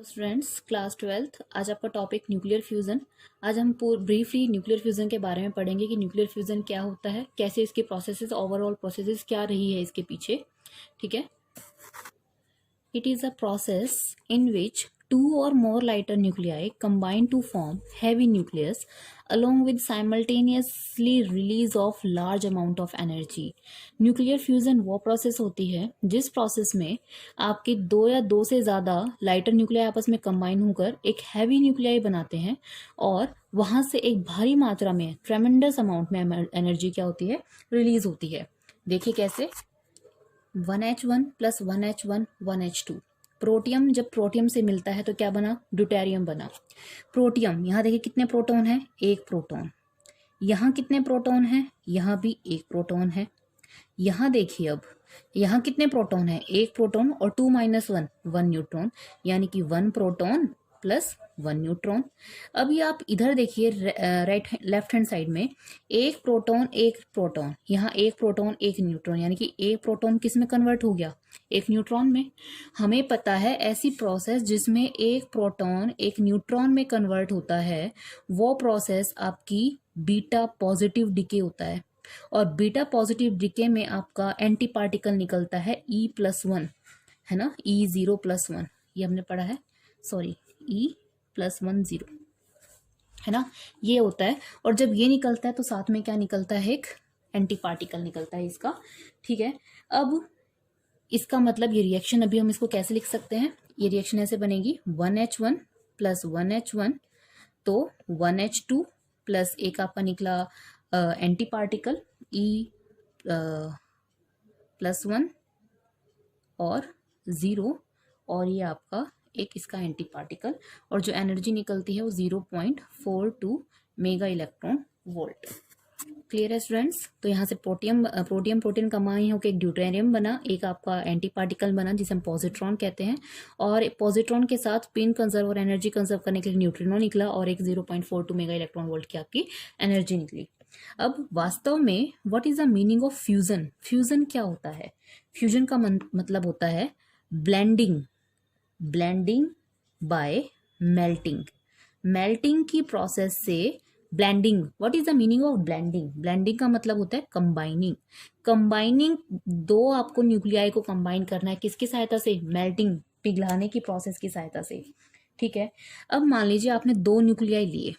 Students, class 12th। आज आपका topic nuclear fusion. आज हम ब्रीफली न्यूक्लियर फ्यूज़न के बारे में पढ़ेंगे कि न्यूक्लियर फ्यूज़न क्या होता है, कैसे इसके प्रोसेसेस, ओवरऑल प्रोसेसेस क्या रही है इसके पीछे। ठीक है। It is a process in which two or more lighter nuclei combine to form heavy nucleus along with simultaneously release of large amount of energy. Nuclear fusion वो प्रोसेस होती है जिस प्रोसेस में आपके दो या दो से ज़्यादा लाइटर न्यूक्लियाई आपस में कंबाइन होकर एक हैवी न्यूक्लियाई बनाते हैं और वहाँ से एक भारी मात्रा में ट्रेमेंडस अमाउंट में एनर्जी क्या होती है, रिलीज होती है। देखिए कैसे। 1H1 plus 1H1 1H2। Protium जब प्रोटियम से मिलता है तो क्या बना, ड्यूटेरियम बना। प्रोटियम, यहाँ देखिए कितने प्रोटॉन है, एक प्रोटॉन। यहाँ कितने प्रोटॉन है, यहाँ भी एक प्रोटॉन है। यहाँ देखिए अब यहाँ कितने प्रोटॉन है, एक प्रोटॉन और 2 - 1 1 न्यूट्रॉन, यानी कि 1 प्रोटॉन प्लस 1 न्यूट्रॉन। अभी आप इधर देखिए लेफ्ट हैंड साइड में एक प्रोटॉन, यहाँ एक प्रोटॉन एक न्यूट्रॉन, यानी कि एक प्रोटॉन किस में कन्वर्ट हो गया, एक न्यूट्रॉन में। हमें पता है ऐसी प्रोसेस जिसमें एक प्रोटॉन एक न्यूट्रॉन में कन्वर्ट होता है, वो प्रोसेस आपकी बीटा पॉजिटिव डिके होता है। और बीटा पॉजिटिव डिके में आपका एंटी पार्टिकल निकलता है E+1, है ना, E0+1, ये हमने पढ़ा है, सॉरी E+1 0, है ना, ये होता है। और जब ये निकलता है तो साथ में क्या निकलता है, एक एंटी पार्टिकल निकलता है इसका। ठीक है। अब इसका मतलब ये रिएक्शन, अभी हम इसको कैसे लिख सकते हैं, ये रिएक्शन ऐसे बनेगी 1H1 प्लस 1H1 तो 1H2 प्लस एक आपका निकला एंटी पार्टिकल E+1 और 0, और ये आपका एक इसका एंटी पार्टिकल, और जो एनर्जी निकलती है वो 0.42 मेगा इलेक्ट्रॉन वोल्ट। क्लियर है स्टूडेंट्स। तो यहाँ से प्रोटीन कंबाइन होकर एक ड्यूटेरियम बना, एक आपका एंटी पार्टिकल बना जिसे हम पॉजिट्रॉन कहते हैं, और पॉजिट्रॉन के साथ पिन कंजर्व और एनर्जी कंजर्व करने के लिए न्यूट्रिनो निकला, और एक 0.42 मेगा इलेक्ट्रॉन वोल्ट की आपकी एनर्जी निकली। अब वास्तव में what is the meaning of fusion. Fusion क्या होता है, फ्यूजन का मतलब होता है ब्लेंडिंग बाय मेल्टिंग की प्रोसेस से blending. What is the meaning of blending का मतलब होता है कंबाइनिंग दो आपको न्यूक्लियाई को कंबाइन करना है, किसकी सहायता से, मेल्टिंग, पिघलाने की प्रोसेस की सहायता से। ठीक है। अब मान लीजिए आपने दो न्यूक्लियाई लिए,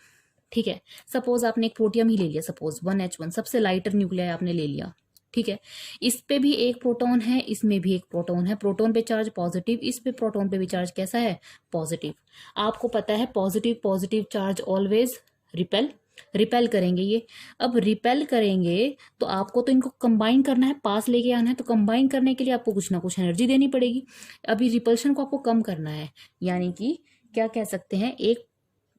ठीक है, सपोज आपने एक प्रोटियम ही ले लिया, सपोज 1H1 सबसे लाइटर न्यूक्लियाई आपने ले लिया। ठीक है। इस पे भी एक प्रोटॉन है, इसमें भी एक प्रोटॉन है, प्रोटॉन पे चार्ज पॉजिटिव, इस पे प्रोटॉन पे भी चार्ज कैसा है, पॉजिटिव। आपको पता है पॉजिटिव चार्ज ऑलवेज रिपेल करेंगे ये। अब रिपेल करेंगे तो आपको तो इनको कंबाइन करना है, पास लेके आना है, तो कंबाइन करने के लिए आपको कुछ ना कुछ एनर्जी देनी पड़ेगी। अभी रिपल्शन को आपको कम करना है, यानी कि क्या कह सकते हैं, एक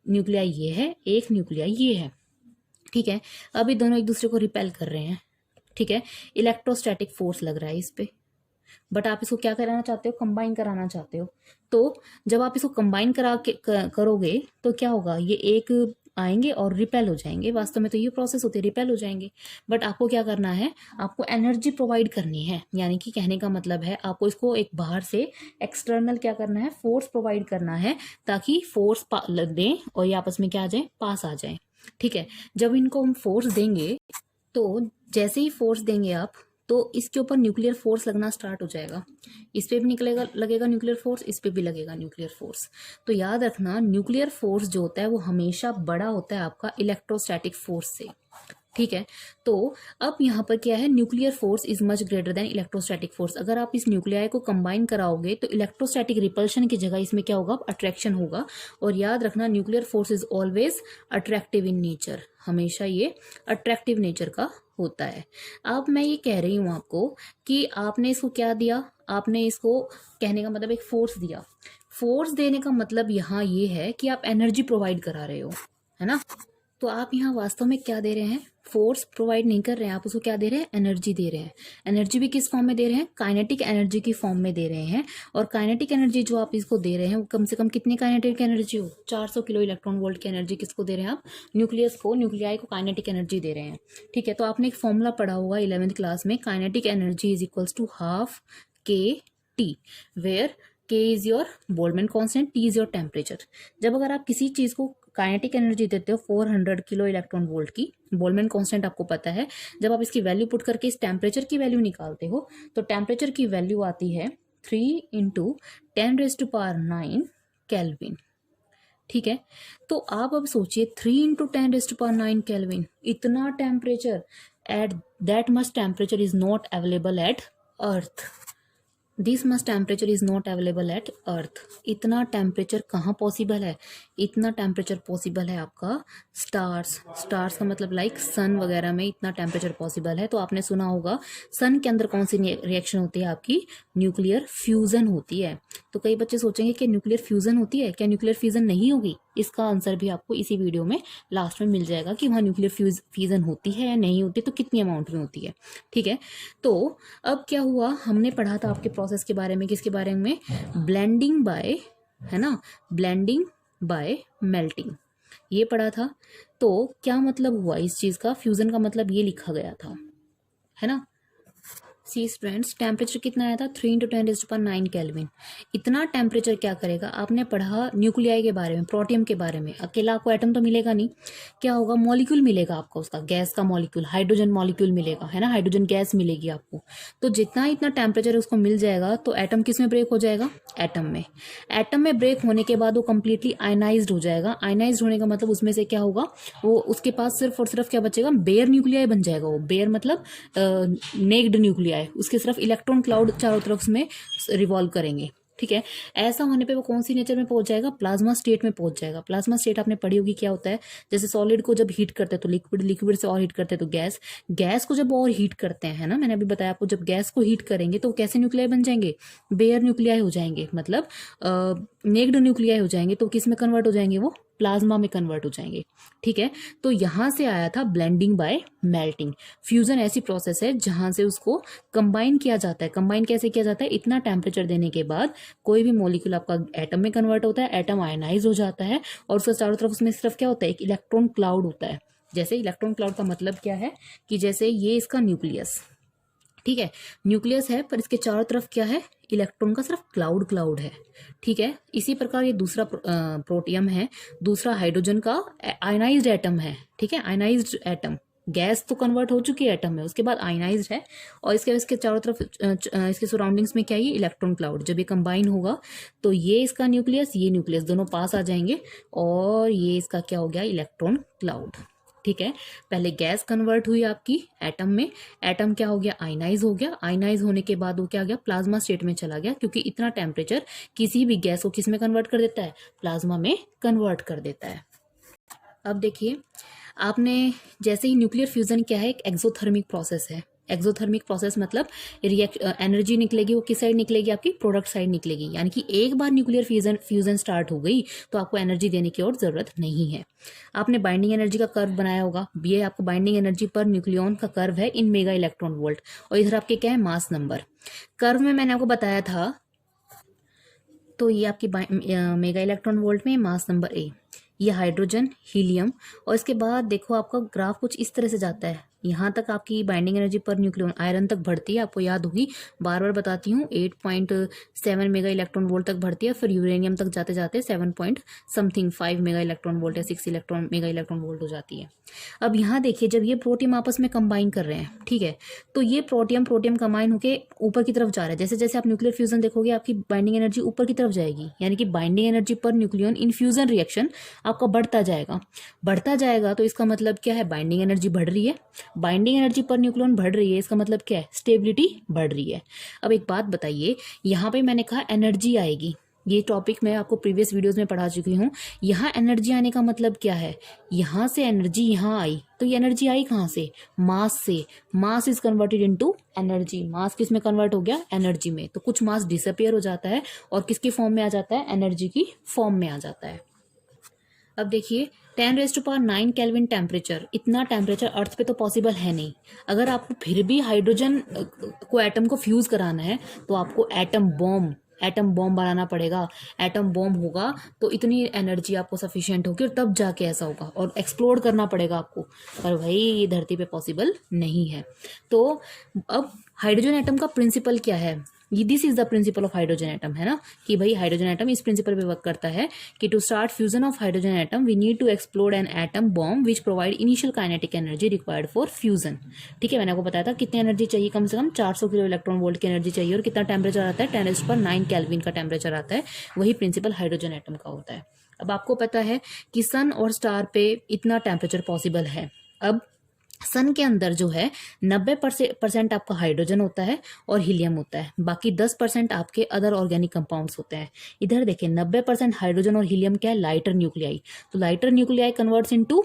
न्यूक्लियाई ये है, एक न्यूक्लियाई ये है। ठीक है। अभी दोनों एक दूसरे को रिपेल कर रहे हैं। ठीक है। इलेक्ट्रोस्टैटिक फोर्स लग रहा है इस पे, बट आप इसको क्या कराना चाहते हो, कंबाइन कराना चाहते हो। तो जब आप इसको कंबाइन करोगे तो क्या होगा, ये एक आएंगे और रिपेल हो जाएंगे। वास्तव में तो ये प्रोसेस होती है, रिपेल हो जाएंगे। बट आपको क्या करना है, आपको एनर्जी प्रोवाइड करनी है, यानी कि कहने का मतलब है आपको इसको एक बाहर से एक्सटर्नल क्या करना है, फोर्स प्रोवाइड करना है, ताकि फोर्स दें और ये आपस में क्या आ जाए, पास आ जाए। ठीक है। जब इनको हम फोर्स देंगे तो जैसे ही फोर्स देंगे आप, तो इसके ऊपर न्यूक्लियर फोर्स लगना स्टार्ट हो जाएगा। इस पे भी लगेगा न्यूक्लियर फोर्स, इस पे भी लगेगा न्यूक्लियर फोर्स। तो याद रखना, न्यूक्लियर फोर्स जो होता है वो हमेशा बड़ा होता है आपका इलेक्ट्रोस्टैटिक फोर्स से। ठीक है। तो अब यहाँ पर क्या है, nuclear force is much greater than electrostatic force. अगर आप इस न्यूक्लियाई को कंबाइन कराओगे तो इलेक्ट्रोस्टैटिक रिपल्शन की जगह इसमें क्या होगा, अट्रैक्शन होगा। और याद रखना, nuclear force is always attractive in nature, हमेशा ये अट्रैक्टिव नेचर का होता है। अब मैं ये कह रही हूँ आपको कि आपने इसको क्या दिया, आपने इसको, कहने का मतलब एक फोर्स दिया। फोर्स देने का मतलब यहाँ ये है कि आप एनर्जी प्रोवाइड करा रहे हो, है ना। तो आप यहाँ वास्तव में क्या दे रहे हैं, फोर्स प्रोवाइड नहीं कर रहे हैं, आप उसको क्या दे रहे हैं, एनर्जी दे रहे हैं। एनर्जी भी किस फॉर्म में दे रहे हैं, काइनेटिक एनर्जी की फॉर्म में दे रहे हैं। और काइनेटिक एनर्जी जो आप इसको दे रहे हैं वो कम से कम कितनी काइनेटिक एनर्जी हो, 400 किलो इलेक्ट्रॉन वोल्ट की एनर्जी किसको दे रहे हैं आप, न्यूक्लियाई को काइनेटिक एनर्जी दे रहे हैं। ठीक है। तो आपने एक फॉर्मूला पढ़ा होगा 11th क्लास में, kinetic energy is equals to ½ kT, where K is your Boltzmann constant, T is your temperature. जब अगर आप किसी चीज को काइनेटिक एनर्जी देते हो 400 किलो इलेक्ट्रॉन वोल्ट की, बोल्ट्जमैन कांस्टेंट आपको पता है, जब आप इसकी वैल्यू पुट करके इस टेम्परेचर की वैल्यू निकालते हो तो टेम्परेचर की वैल्यू आती है 3 × 10⁻⁹ केल्विन। ठीक है, तो आप अब सोचिए 3 × 10⁻⁹ केल्विन, इतना temperature, at that much temperature is not available at earth. This much temperature is not available at earth. इतना टेम्परेचर कहाँ पॉसिबल है? इतना टेम्परेचर पॉसिबल है आपका स्टार्स। स्टार्स का मतलब लाइक सन वगैरह में इतना टेम्परेचर पॉसिबल है। तो आपने सुना होगा सन के अंदर कौन सी रिएक्शन होती है आपकी? न्यूक्लियर फ्यूजन होती है। तो कई बच्चे सोचेंगे कि न्यूक्लियर फ्यूजन होती है, क्या न्यूक्लियर फ्यूजन नहीं होगी? इसका आंसर भी आपको इसी वीडियो में लास्ट में मिल जाएगा कि वहाँ न्यूक्लियर फ्यूजन होती है या नहीं होती, तो कितनी अमाउंट में होती है। ठीक है, तो अब क्या हुआ, हमने पढ़ा था आपके प्रोसेस के बारे में, किसके बारे में? ब्लेंडिंग बाय, है ना, ब्लेंडिंग बाय मेल्टिंग, ये पढ़ा था। तो क्या मतलब हुआ इस चीज का? फ्यूजन का मतलब ये लिखा गया था, है ना। सी स्टूडेंट्स, टेम्परेचर कितना आया था? 3 × 10⁻⁹ केल्विन। इतना टेम्परेचर क्या करेगा? आपने पढ़ा न्यूक्लियाई के बारे में, प्रोटियम के बारे में। अकेला आपको एटम तो मिलेगा नहीं, क्या होगा? मॉलिक्यूल मिलेगा आपको, उसका गैस का मॉलिक्यूल, हाइड्रोजन मॉलिक्यूल मिलेगा, है ना, हाइड्रोजन गैस मिलेगी आपको। तो जितना इतना टेम्परेचर उसको मिल जाएगा तो एटम किस में ब्रेक हो जाएगा? एटम में। एटम में ब्रेक होने के बाद वो कंप्लीटली आयनाइज्ड हो जाएगा। आयनाइज्ड होने का मतलब उसमें से क्या होगा? वो उसके पास सिर्फ और सिर्फ क्या बचेगा? बेयर न्यूक्लियाई बन जाएगा। वो बेयर मतलब नेक्ड न्यूक्लियाई, उसके सिर्फ इलेक्ट्रॉन क्लाउड चारों तरफ में रिवॉल्व करेंगे। ठीक है, ऐसा होने पे वो कौन सी नेचर में पहुंच जाएगा? प्लाज्मा स्टेट में पहुंच जाएगा। प्लाज्मा स्टेट आपने पढ़ी होगी क्या होता है? जैसे सॉलिड को जब हीट करते हैं तो लिक्विड, लिक्विड से और हीट करते हैं तो गैस, गैस को जब और हीट करते हैं, है ना, मैंने अभी बताया आपको, जब गैस को हीट करेंगे तो कैसे न्यूक्लियाई बन जाएंगे? बेयर न्यूक्लियाई हो जाएंगे, मतलब नेक्ड न्यूक्लियाई हो जाएंगे। तो किस में कन्वर्ट हो जाएंगे? वो प्लाज्मा में कन्वर्ट हो जाएंगे। ठीक है, तो यहां से आया था ब्लेंडिंग बाय मेल्टिंग। फ्यूजन ऐसी प्रोसेस है जहां से उसको कंबाइन किया जाता है। कंबाइन कैसे किया जाता है? इतना टेम्परेचर देने के बाद कोई भी मॉलिक्यूल आपका एटम में कन्वर्ट होता है, एटम आयनाइज हो जाता है और उसके चारों तरफ उसमें सिर्फ क्या होता है? एक इलेक्ट्रॉन क्लाउड होता है। जैसे इलेक्ट्रॉन क्लाउड का मतलब क्या है कि जैसे ये इसका न्यूक्लियस, ठीक है, न्यूक्लियस है पर इसके चारों तरफ क्या है? इलेक्ट्रॉन का सिर्फ क्लाउड क्लाउड है। ठीक है, इसी प्रकार ये दूसरा प्रोटियम है, दूसरा हाइड्रोजन का आयनाइज्ड एटम है। ठीक है, आयनाइज्ड एटम, गैस तो कन्वर्ट हो चुकी है एटम में, उसके बाद आयनाइज्ड है और इसके चारों तरफ इसके सराउंडिंग्स में क्या है? ये इलेक्ट्रॉन क्लाउड। जब ये कंबाइन होगा तो ये इसका न्यूक्लियस, ये न्यूक्लियस दोनों पास आ जाएंगे और ये इसका क्या हो गया? Electron cloud. ठीक है, पहले गैस कन्वर्ट हुई आपकी एटम में, एटम क्या हो गया? आयनाइज हो गया। आयनाइज होने के बाद वो क्या हो गया? प्लाज्मा स्टेट में चला गया, क्योंकि इतना टेम्परेचर किसी भी गैस को किस में कन्वर्ट कर देता है? प्लाज्मा में कन्वर्ट कर देता है। अब देखिए, आपने जैसे ही न्यूक्लियर फ्यूजन क्या है? एक एक्सोथर्मिक प्रोसेस है। एक्सोथर्मिक प्रोसेस मतलब एनर्जी निकलेगी, वो किस साइड निकलेगी? आपकी प्रोडक्ट साइड निकलेगी। यानी कि एक बार न्यूक्लियर फ्यूजन स्टार्ट हो गई तो आपको एनर्जी देने की और जरूरत नहीं है। आपने बाइंडिंग एनर्जी का कर्व बनाया होगा, ये आपको बाइंडिंग एनर्जी पर न्यूक्लियन का कर्व है इन मेगा इलेक्ट्रॉन वोल्ट, और इधर आपके क्या है? Mass number. कर्व में मैंने आपको बताया था, तो ये आपकी मेगा इलेक्ट्रॉन वोल्ट में मास नंबर ए, ये हाइड्रोजन, हीलियम, और इसके बाद देखो आपका ग्राफ कुछ इस तरह से जाता है। यहाँ तक आपकी binding energy per nucleon iron तक बढ़ती है, आपको याद होगी, बार बार बताती हूँ, 8.7 मेगा इलेक्ट्रॉन वोल्ट तक बढ़ती है, फिर यूरेनियम तक जाते जाते 7.5 मेगा इलेक्ट्रॉन वोल्ट या 6 मेगा इलेक्ट्रॉन वोल्ट हो जाती है। अब यहाँ देखिए, जब ये प्रोटियम आपस में कंबाइन कर रहे हैं, ठीक है, तो ये प्रोटियम कंबाइन होके ऊपर की तरफ जा रहा है। जैसे जैसे आप न्यूक्लियर फ्यूजन देखोगे आपकी बाइंडिंग एनर्जी ऊपर की तरफ जाएगी, यानी कि बाइंडिंग एनर्जी पर न्यूक्लियन इन फ्यूजन रिएक्शन आपका बढ़ता जाएगा। तो इसका मतलब क्या है? बाइंडिंग एनर्जी बढ़ रही है। बाइंडिंग एनर्जी पर न्यूक्लियन बढ़ रही है, इसका मतलब क्या है? स्टेबिलिटी बढ़ रही है। अब एक बात बताइए, यहाँ पे मैंने कहा एनर्जी आएगी, ये टॉपिक मैं आपको प्रीवियस वीडियोस में पढ़ा चुकी हूँ। यहाँ एनर्जी आने का मतलब क्या है? यहाँ से एनर्जी यहाँ आई, तो ये एनर्जी आई कहाँ से? मास से। Mass is converted into energy. Mass किस में कन्वर्ट हो गया? एनर्जी में। तो कुछ मास डिसअपियर हो जाता है और किसकी फॉर्म में आ जाता है? एनर्जी की फॉर्म में आ जाता है। अब देखिए, 10⁹ केल्विन टेम्परेचर, इतना टेम्परेचर अर्थ पे तो पॉसिबल है नहीं। अगर आपको फिर भी हाइड्रोजन को एटम को फ्यूज कराना है तो आपको एटम बॉम्ब बनाना पड़ेगा। एटम बॉम्ब होगा तो इतनी एनर्जी आपको सफिशिएंट होगी और तब जाके ऐसा होगा, और एक्सप्लोड करना पड़ेगा आपको, पर भाई ये धरती पे पॉसिबल नहीं है। तो अब हाइड्रोजन एटम का प्रिंसिपल क्या है? This is the principle of hydrogen atom, है ना, कि भाई हाइड्रोजन एटम इस प्रिंसिपल पे वर्क करता है कि to start fusion of hydrogen atom we need to explode an atom bomb which provide initial kinetic energy required for fusion. ठीक है, मैंने आपको बताया था कितनी एनर्जी चाहिए, कम से कम 400 किलो इलेक्ट्रॉन वोल्ट की एनर्जी चाहिए, और कितना टेम्परेचर आता है 10⁻⁹ केल्विन का टेम्परेचर आता है, वही प्रिंसिपल हाइड्रोजन एटम का होता है। अब आपको पता है कि सन और स्टार पे इतना टेम्परेचर पॉसिबल है। अब सन के अंदर जो है 90% आपका हाइड्रोजन होता है और हीलियम होता है, बाकी 10% आपके अदर ऑर्गेनिक कंपाउंड्स होते हैं। इधर देखें 90% हाइड्रोजन और हीलियम क्या है, लाइटर न्यूक्लियाई, तो lighter nuclei converts into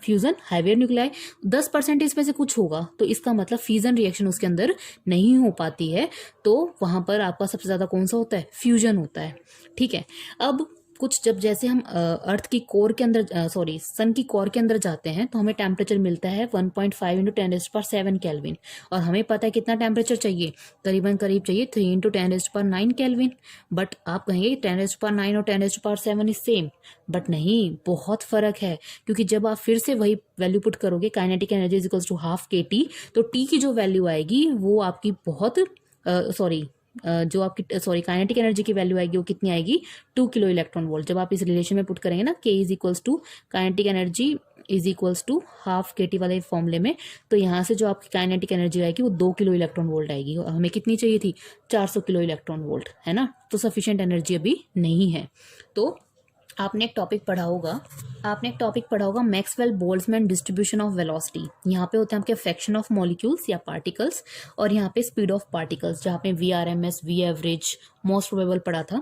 fusion heavier nuclei. 10% इसमें से कुछ होगा तो इसका मतलब फ्यूजन रिएक्शन उसके अंदर नहीं हो पाती है, तो वहां पर आपका सबसे ज्यादा कौन सा होता है, फ्यूजन होता है। ठीक है, अब कुछ जब जैसे हम अर्थ की कोर के अंदर सन की कोर के अंदर जाते हैं तो हमें टेम्परेचर मिलता है 1.5 इंटू 10⁻⁷ केल्विन, और हमें पता है कितना टेम्परेचर चाहिए, करीबन करीब चाहिए 3 इंटू 10⁻⁹ केल्विन। बट आप कहेंगे 10⁻⁹ और 10⁻⁷ इज सेम, बट नहीं, बहुत फर्क है, क्योंकि जब आप फिर से वही वैल्यू पुट करोगे kinetic energy is equals to half kT, तो टी की जो वैल्यू आएगी वो आपकी बहुत जो आपकी काइनेटिक एनर्जी की वैल्यू आएगी वो कितनी आएगी, 2 किलो इलेक्ट्रॉन वोल्ट। जब आप इस रिलेशन में पुट करेंगे ना, K is equals to kinetic energy is equals to half kT वाले फॉर्मूले में, तो यहाँ से जो आपकी काइनेटिक एनर्जी आएगी वो 2 किलो इलेक्ट्रॉन वोल्ट आएगी, और हमें कितनी चाहिए थी, 400 किलो इलेक्ट्रॉन वोल्ट, है ना, तो सफिशिएंट एनर्जी अभी नहीं है। तो आपने एक टॉपिक पढ़ा होगा Maxwell Boltzmann distribution of velocity. यहाँ पे होते हैं आपके फ्रैक्शन ऑफ मॉलिक्यूल्स या पार्टिकल्स, और यहाँ पे स्पीड ऑफ पार्टिकल्स, जहाँ पे VRMS, V average, most probable पढ़ा था।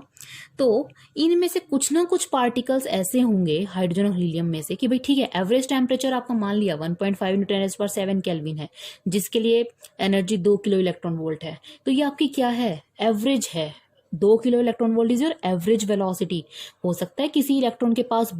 तो इनमें से कुछ ना कुछ पार्टिकल्स ऐसे होंगे हाइड्रोजन और हीलियम में से कि भाई ठीक है, एवरेज टेम्परेचर आपका मान लिया 1.5 इंटू 10⁻⁷ केल्विन है, जिसके लिए एनर्जी 2 किलो इलेक्ट्रॉन वोल्ट है, तो ये आपकी क्या है, एवरेज है। 2 kilo electron volt is your average velocity. हो सकता है किसी इलेक्ट्रॉन के पास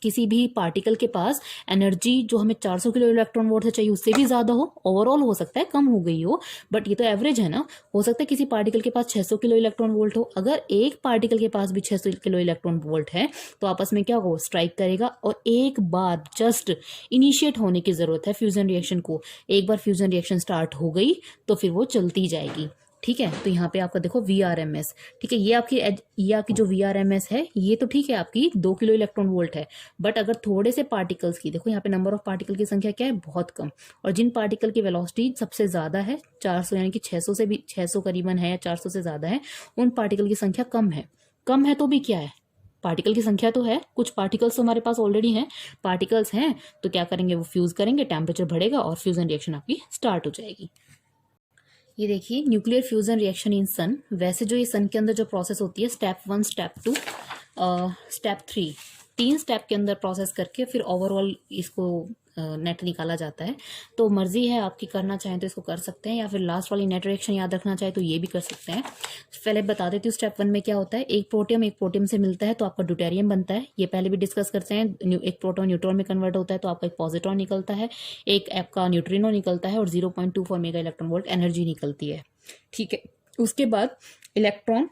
किसी भी पार्टिकल के पास एनर्जी जो हमें 400 किलो इलेक्ट्रॉन वोल्ट से चाहिए उससे भी ज्यादा हो, ओवरऑल हो सकता है कम हो गई हो, बट ये तो एवरेज है ना। हो सकता है किसी पार्टिकल के पास 600 किलो इलेक्ट्रॉन वोल्ट हो, अगर एक पार्टिकल के पास भी 600 किलो इलेक्ट्रॉन वोल्ट है तो आपस में क्या हो, स्ट्राइक करेगा, और एक बार जस्ट इनिशिएट होने की जरूरत है फ्यूजन रिएक्शन को। एक बार फ्यूजन रिएक्शन स्टार्ट हो गई तो फिर वो चलती जाएगी। ठीक है, तो यहाँ पे आपका देखो VRMS, ठीक है, ये आपकी जो VRMS है ये तो ठीक है आपकी 2 किलो इलेक्ट्रॉन वोल्ट है, बट अगर थोड़े से पार्टिकल्स की देखो, यहाँ पे नंबर ऑफ पार्टिकल की संख्या क्या है, बहुत कम, और जिन पार्टिकल की वेलोसिटी सबसे ज्यादा है 400, यानी कि 600 से भी 600 करीबन है या 400 से ज्यादा है, उन पार्टिकल की संख्या कम है तो भी क्या है, पार्टिकल की संख्या तो है, कुछ पार्टिकल्स तो हमारे पास ऑलरेडी हैं, पार्टिकल्स हैं तो क्या करेंगे, वो फ्यूज करेंगे, टेम्परेचर बढ़ेगा और फ्यूजन रिएक्शन आपकी स्टार्ट हो जाएगी। ये देखिए न्यूक्लियर फ्यूजन रिएक्शन इन सन। वैसे जो ये सन के अंदर जो प्रोसेस होती है, स्टेप 1, स्टेप 2, स्टेप 3, 3 स्टेप के अंदर प्रोसेस करके फिर ओवरऑल इसको नेट निकाला जाता है। तो मर्जी है आपकी, करना चाहें तो इसको कर सकते हैं, या फिर लास्ट वाली नेट रिएक्शन याद रखना चाहे तो ये भी कर सकते हैं। पहले बता देती हूँ स्टेप 1 में क्या होता है। एक प्रोटियम से मिलता है तो आपका ड्यूटेरियम बनता है, ये पहले भी डिस्कस करते हैं। एक प्रोटॉन न्यूट्रॉन में कन्वर्ट होता है तो आपका एक पॉजिट्रॉन निकलता है, एक आपका न्यूट्रिनो निकलता है, और 0.24 मेगा इलेक्ट्रॉन वोल्ट एनर्जी निकलती है। ठीक है, उसके बाद इलेक्ट्रॉन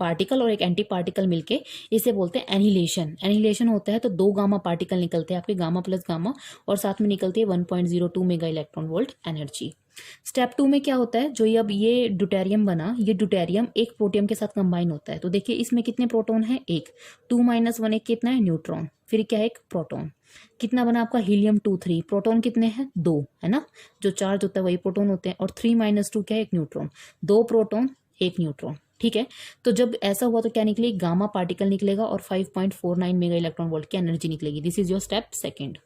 पार्टिकल और एक एंटी पार्टिकल मिलके इसे बोलते हैं एनिहिलेशन। एनिहिलेशन होता है तो 2 गामा पार्टिकल निकलते हैं आपके, गामा प्लस गामा, और साथ में निकलती है 1.02 mega electron volt energy. Step 2 में क्या होता है, जो ये ड्यूटेरियम बना, ये ड्यूटेरियम एक प्रोटियम के साथ कंबाइन होता है। तो देखिए इसमें कितने प्रोटॉन है, 1, 2 - 1 एक कितना है, न्यूट्रॉन, फिर क्या है, एक प्रोटॉन। कितना बना आपका, हीलियम 2 3, प्रोटॉन कितने हैं, 2, है ना, जो चार्ज होता है वही प्रोटॉन होते हैं, और 3 - 2 क्या है, एक न्यूट्रॉन, 2 प्रोटॉन 1 न्यूट्रॉन। ठीक है, तो जब ऐसा हुआ तो क्या निकलेगी, गामा पार्टिकल निकलेगा और 5.49 मेगा इलेक्ट्रॉन वोल्ट की एनर्जी निकलेगी। This is your step 2।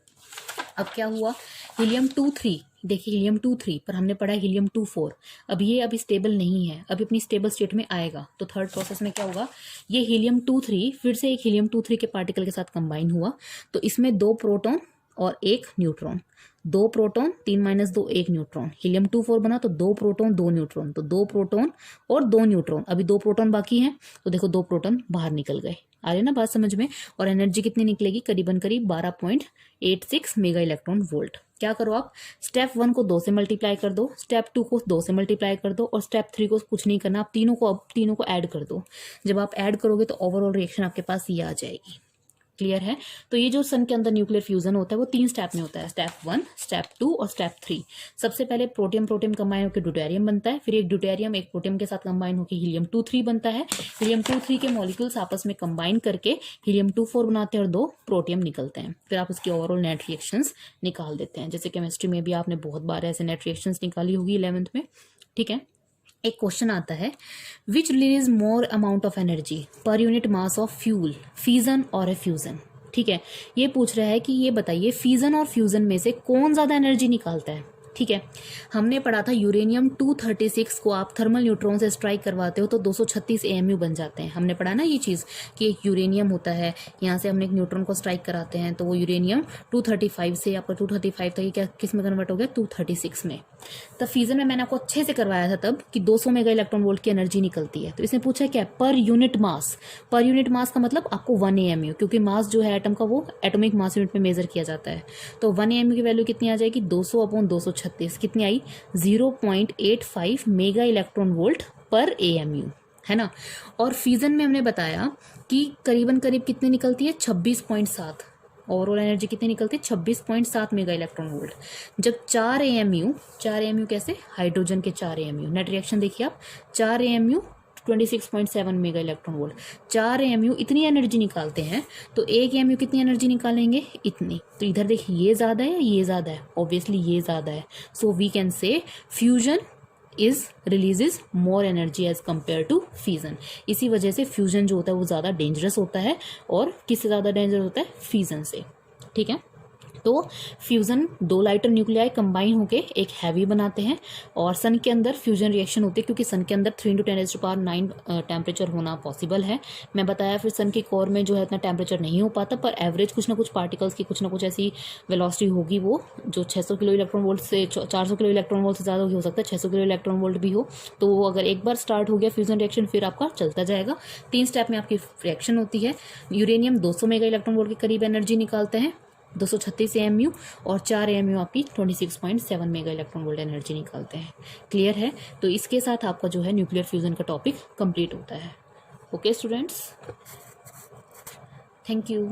अब क्या हुआ, हीलियम 2 3, देखिए हीलियम 2 3 पर हमने पढ़ा हीलियम 2 4, अब ये अभी स्टेबल नहीं है, अभी अपनी स्टेबल स्टेट में आएगा। तो थर्ड प्रोसेस में क्या होगा, ये हीलियम 2 3 फिर से एक हीलियम 2 3 के पार्टिकल के साथ कंबाइन हुआ, तो इसमें 2 प्रोटॉन और 1 न्यूट्रॉन, 2 प्रोटॉन 3 - 2 1 न्यूट्रॉन। हीलियम 2 4 बना तो 2 प्रोटॉन 2 न्यूट्रॉन, तो 2 प्रोटॉन और 2 न्यूट्रॉन, अभी 2 प्रोटॉन बाकी हैं, तो देखो 2 प्रोटॉन बाहर निकल गए। आ रही ना बात समझ में, और एनर्जी कितनी निकलेगी, करीबन करीब 12.86 मेगा इलेक्ट्रॉन वोल्ट। क्या करो आप, स्टेप 1 को 2 से मल्टीप्लाई कर दो, स्टेप 2 को 2 से मल्टीप्लाई कर दो, और स्टेप 3 को कुछ नहीं करना, आप तीनों को ऐड कर दो। जब आप ऐड करोगे तो ओवरऑल रिएक्शन आपके पास ये आ जाएगी। क्लियर है। तो ये जो सन के अंदर न्यूक्लियर फ्यूजन होता है वो 3 स्टेप में होता है, स्टेप 1, स्टेप 2 और स्टेप 3। सबसे पहले प्रोटियम प्रोटियम कंबाइन होकर ड्यूटेरियम बनता है, फिर एक ड्यूटेरियम एक प्रोटियम के साथ कंबाइन होकर हीलियम-2 3 बनता है। हीलियम-2 3 के मॉलिक्यूल्स आपस में कंबाइन करके हीलियम-2 4 बनाते हैं और 2 प्रोटियम निकलते हैं। फिर आप उसकी ओवरऑल नेट रिएक्शंस निकाल देते हैं। जैसे केमिस्ट्री में भी आपने बहुत बार ऐसे नेट रिएक्शंस निकाली होगी 11th में, ठीक है। एक क्वेश्चन आता है, विच release more amount of energy per unit mass of fuel, fission और फ्यूजन। ठीक है, ये पूछ रहा है कि ये बताइए फिजन और फ्यूजन में से कौन ज्यादा एनर्जी निकालता है। ठीक है, हमने पढ़ा था यूरेनियम 236 को आप थर्मल न्यूट्रॉन से स्ट्राइक करवाते हो तो 236 AMU बन जाते हैं। हमने पढ़ा ना ये चीज़ कि एक यूरेनियम होता है, यहाँ से हमने एक न्यूट्रॉन को स्ट्राइक कराते हैं तो वो यूरेनियम 235 से आपका 235 तक क्या किस में कन्वर्ट हो गया, 236 में। तब फ्यूजन में मैंने आपको अच्छे से करवाया था तब कि 200 मेगा इलेक्ट्रॉन वोल्ट की एनर्जी निकलती है। तो इसने पूछा क्या, per unit mass. Per unit mass का मतलब आपको 1 AMU, क्योंकि मास जो है एटम का वो एटॉमिक मास यूनिट में मेजर किया जाता है। तो 1 AMU की वैल्यू कितनी आ जाएगी, 200/236 कितनी आई, 0.85 मेगा इलेक्ट्रॉन वोल्ट पर AMU, है ना। और फ्यूजन में हमने बताया कि करीबन करीब कितनी निकलती है, 26.7। ओवरऑल एनर्जी कितनी निकलती है, 26.7 मेगा इलेक्ट्रॉन वोल्ट। जब 4 AMU कैसे, हाइड्रोजन के 4 AMU, नेट रिएक्शन देखिए आप, 4 AMU 26.7 mega electron volt, 4 AMU इतनी एनर्जी निकालते हैं। तो 1 AMU कितनी एनर्जी निकालेंगे, इतनी। तो इधर देखिए ये ज़्यादा है या ये ज़्यादा है, ऑब्वियसली ये ज़्यादा है। So we can say fusion releases more energy as compare to fusion. इसी वजह से फ्यूजन जो होता है वो ज़्यादा डेंजरस होता है। और किससे ज़्यादा डेंजरस होता है, फ्यूजन से। ठीक है, तो फ्यूजन 2 लाइटर न्यूक्लियाई कंबाइन होके एक हैवी बनाते हैं। और सन के अंदर फ्यूजन रिएक्शन होती है क्योंकि सन के अंदर 3 × 10⁹ टेम्परेचर होना पॉसिबल है। मैं बताया फिर सन के कोर में जो है इतना टेम्परेचर नहीं हो पाता, पर एवरेज कुछ ना कुछ पार्टिकल्स की कुछ ना कुछ ऐसी वेलोसिटी होगी वो जो 600 किलो इलेक्ट्रॉन वोल्ट से 400 किलो इलेक्ट्रॉन वोल्ट से ज़्यादा हो सकता है, 600 किलो इलेक्ट्रॉन वोल्ट भी हो। तो वो अगर एक बार स्टार्ट हो गया फ्यूजन रिएक्शन फिर आपका चलता जाएगा। 3 स्टेप में आपकी रिएक्शन होती है। यूरेनियम 200 मेगा इलेक्ट्रॉन वोल्ट के करीब एनर्जी निकालते हैं, 236 AMU, और 4 AMU आपकी 26.7 मेगा इलेक्ट्रॉन वोल्ट एनर्जी निकालते हैं। क्लियर है। तो इसके साथ आपका जो है न्यूक्लियर फ्यूजन का टॉपिक कंप्लीट होता है। Okay students, thank you.